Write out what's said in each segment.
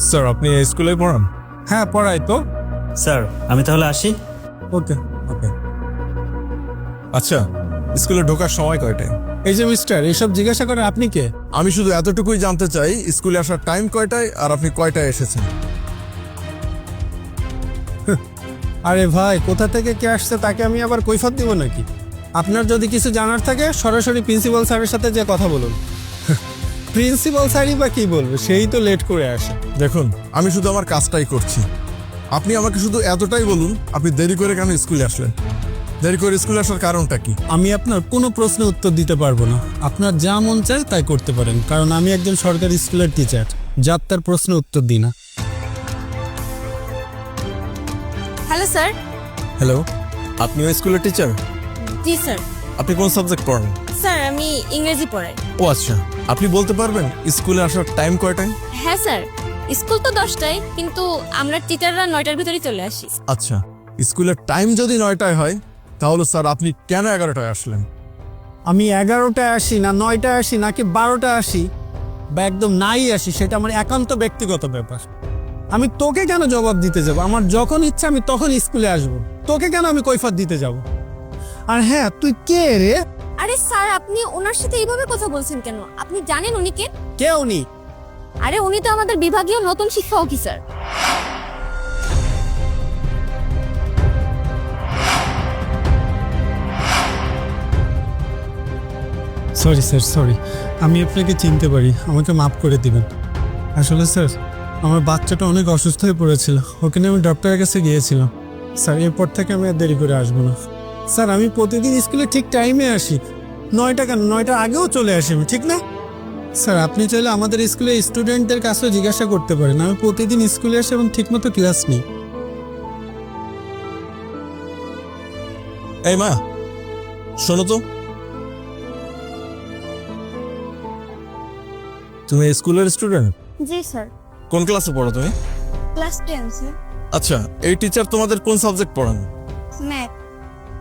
Sir আপনি এই স্কুলে পড়ান? হ্যাঁ পড়াই তো। স্যার আমি তাহলে আসি। ওকে ওকে। আচ্ছা, স্কুলে ঢোকার সময় কয়টায়? এই যে মিস্টার, এসব জিজ্ঞাসা করেন আপনি কে? আমি শুধু এতটুকুই জানতে চাই, স্কুলে আসার টাইম কয়টায় আর আপনি কয়টায় এসেছেন? আরে ভাই, কোথা থেকে কে আসছে তাকে আমি আবার কৈফিয়ত দিব নাকি? আপনার যদি কিছু জানার থাকে সরাসরি প্রিন্সিপাল স্যারের সাথে যে কথা বলুন। প্রিন্সিপাল স্যারই বা কি বলবে, সেই তো লেট করে আসে। দেখুন, আমি শুধু আমার কাজটাই করছি। আপনি আমাকে শুধু এতটাই বলুন, আপনি দেরি করে কেন স্কুলে আসলেন? দেরি করে স্কুলে আসার কারণটা কি? আমি আপনার কোনো প্রশ্নের উত্তর দিতে পারবো না। আপনার যা মন চায় তাই করতে পারেন, কারণ আমি একজন সরকারি স্কুলের টিচার, যার তার প্রশ্নের উত্তর দিই না। Hello sir. হ্যালো, আপনি ওই স্কুলের টিচার? জি স্যার। আপনি কোন সাবজেক্ট পড়ান? স্যার আমি ইংরেজি পড়াই। ও আচ্ছা, আপনি বলতে পারবেন স্কুলে আসার টাইম কয়টায়? হ্যাঁ স্যার, স্কুল তো 10টায়, কিন্তু আমরা টিচাররা 9টার ভিতরেই চলে আসি। আচ্ছা, স্কুলের টাইম যদি 9টায় হয়, তাহলে স্যার আপনি কেন 11টায় আসলেন? আমি 11টায় আসি না 9টায় আসি নাকি 12টায় আসি বা একদম নাই আসি, সেটা আমার একান্ত ব্যক্তিগত ব্যাপার। আমি তোকে কেন জবাব দিতে যাব? আমার যখন ইচ্ছা আমি তখন স্কুলে আসব। তোকে কেন আমি কৈফিয়ত দিতে যাব? আর হ্যাঁ, তুই কে রে? আরে স্যার, আপনি ওনার সাথে এইভাবে কথা বলছেন কেন? আপনি জানেন উনি কে? কে উনি? আরে উনি তো আমাদের বিভাগীয় নতুন শিক্ষা অফিসার। Sorry sir, sorry. আমি আপনাকে চিনতে পারি, আমাকে মাফ করে দিবেন। আসলে স্যার, আমার বাচ্চাটা অনেক অসুস্থ হয়ে পড়েছিল, ওখানে আমি ডক্টরের কাছে গিয়েছিলাম। স্যার এরপর থেকে আমি আর দেরি করে আসবো না। স্যার আমি প্রতিদিন স্কুলে ঠিক টাইমে আসি, 9টা কেন, 9টার আগেও চলে আসি আমি, ঠিক না? স্যার আপনি চাইলে আমাদের স্কুলে স্টুডেন্টদের কাছেও জিজ্ঞাসা করতে পারেন, আমি প্রতিদিন স্কুলে আসি এবং ঠিকমতো ক্লাস নিই। এই মা, শোনো তো, তুমি স্কুলের স্টুডেন্ট? জি স্যার। কোন ক্লাসে পড়ো তুমি? Class 10 sir. আচ্ছা, এই টিচার তোমাদের কোন সাবজেক্ট পড়ান? ম্যাথ।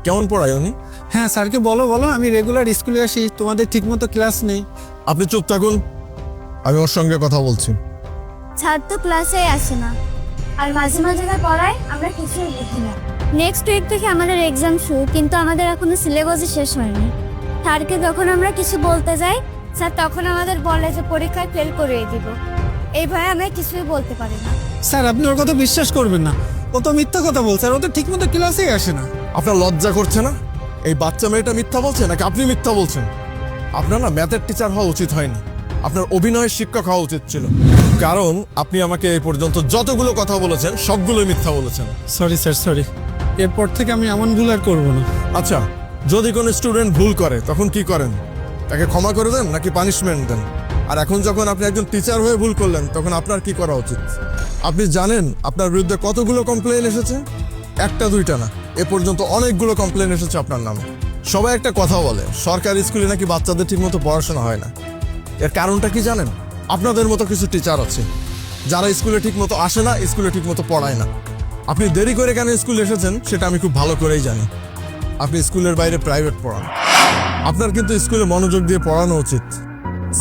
কেমন পড়ায় উনি? হ্যাঁ স্যারকে বলো বলো, আমি রেগুলার স্কুলে আসি, তোমাদের ঠিকমতো ক্লাস নেই। আপনি চুপ থাকুন, আমি ওর সঙ্গে কথা বলছি। স্যার তো ক্লাসে আসে না, আর মাঝে মাঝে যা পড়ায় আমরা কিছুই বুঝি না। নেক্সট উইক থেকে আমাদের এক্সাম শুরু, কিন্তু আমাদের এখনো সিলেবাসই শেষ হয়নি। স্যারকে যখন আমরা কিছু বলতে যাই, স্যার তখন আমাদের বলে যে পরীক্ষায় ফেল করিয়ে দিব। এই ভয়ে আমরা কিছুই বলতে পারি না। স্যার আপনি ওর কথা বিশ্বাস করবেন না, ও তো মিথ্যা কথা বলছে, আর ও তো ঠিকমতো ক্লাসেই আসে না। আপনার লজ্জা করছে না? এই বাচ্চা মেয়েটা মিথ্যা বলছে নাকি আপনি মিথ্যা বলছেন? আপনার না ম্যাথের টিচার হওয়া উচিত হয়নি, আপনার অভিনয়ের শিক্ষক হওয়া উচিত ছিল। কারণ আপনি আমাকে এই পর্যন্ত যতগুলো কথা বলেছেন সবগুলোই মিথ্যা বলেছেন। Sorry sir, sorry. এরপর থেকে আমি এমন ভুল আর করবো না। আচ্ছা, যদি কোনো স্টুডেন্ট ভুল করে তখন কি করেন? তাকে ক্ষমা করে দেন নাকি পানিশমেন্ট দেন? আর এখন যখন আপনি একজন টিচার হয়ে ভুল করলেন, তখন আপনার কি করা উচিত? আপনি জানেন আপনার বিরুদ্ধে কতগুলো কমপ্লেন এসেছে? একটা দুইটা না, এ পর্যন্ত অনেকগুলো কমপ্লেন এসেছে আপনার নামে। সবাই একটা কথা বলে, সরকারি স্কুলে নাকি বাচ্চাদের ঠিকমতো পড়াশোনা হয় না। এর কারণটা কি জানেন? আপনাদের মতো কিছু টিচার আছে যারা স্কুলে ঠিকমতো আসে না, স্কুলে ঠিকমতো পড়ায় না। আপনি দেরি করে কেন স্কুলে এসেছেন সেটা আমি খুব ভালো করেই জানি। আপনি স্কুলের বাইরে প্রাইভেট পড়ান, আপনার কিন্তু স্কুলে মনোযোগ দিয়ে পড়ানো উচিত।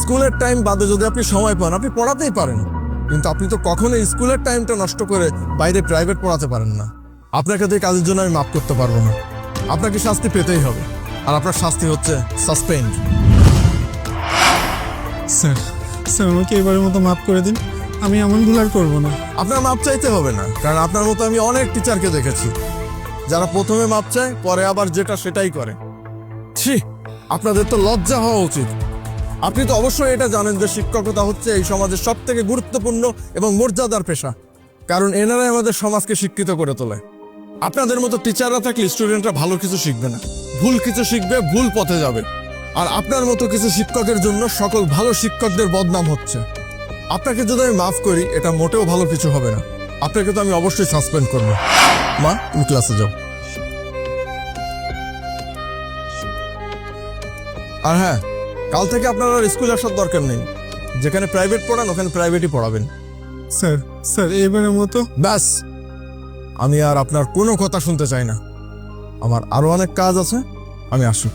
স্কুলের টাইম বাদে যদি আপনি সময় পান, আপনি পড়াতেই পারেন, কিন্তু আপনি তো কখনোই স্কুলের টাইমটা নষ্ট করে বাইরে প্রাইভেট পড়াতে পারেন না। আপনাকে দিয়ে কাজের জন্য আমি মাফ করতে পারবো না, আপনাকে শাস্তি পেতেই হবে, আর আপনার শাস্তি হচ্ছে সাসপেন্ড। স্যার, স্যার আমাকে এবারের মতো মাফ করে দিন, আমি এমন ভুল আর করবো না। আপনার মাপ চাইতে হবে না, কারণ আপনার মতো আমি অনেক টিচারকে দেখেছি যারা প্রথমে মাপ চায়, পরে আবার যেটা সেটাই করে। ছি, আপনাদের তো লজ্জা হওয়া উচিত। আপনি তো অবশ্যই এটা জানেন যে শিক্ষকতা হচ্ছে এই সমাজের সব থেকে গুরুত্বপূর্ণ এবং মর্যাদার পেশা, কারণ এনারাই আমাদের সমাজকে শিক্ষিত করে তোলে। আপনাদের মতো টিচাররা থাকলে স্টুডেন্টরা ভালো কিছু শিখবে না, ভুল কিছু শিখবে, ভুল পথে যাবে। আর আপনার মতো কিছু শিক্ষকের জন্য সকল ভালো শিক্ষকদের বদনাম হচ্ছে। আপনাকে যদি আমি মাফ করি, এটা মোটেও ভালো কিছু হবে না, আপনাকে তো আমি অবশ্যই সাসপেন্ড করবো। মা, তুমি ক্লাসে যাও। আর হ্যাঁ, কাল থেকে আপনার আর স্কুলে আসার দরকার নেই, যেখানে প্রাইভেট পড়ান ওখানে প্রাইভেটই পড়াবেন। স্যার, স্যার এবারের মতো। ব্যাস, আমি আর আপনার কোনো কথা শুনতে চাই না। আমার আরো অনেক কাজ আছে, আমি আসি।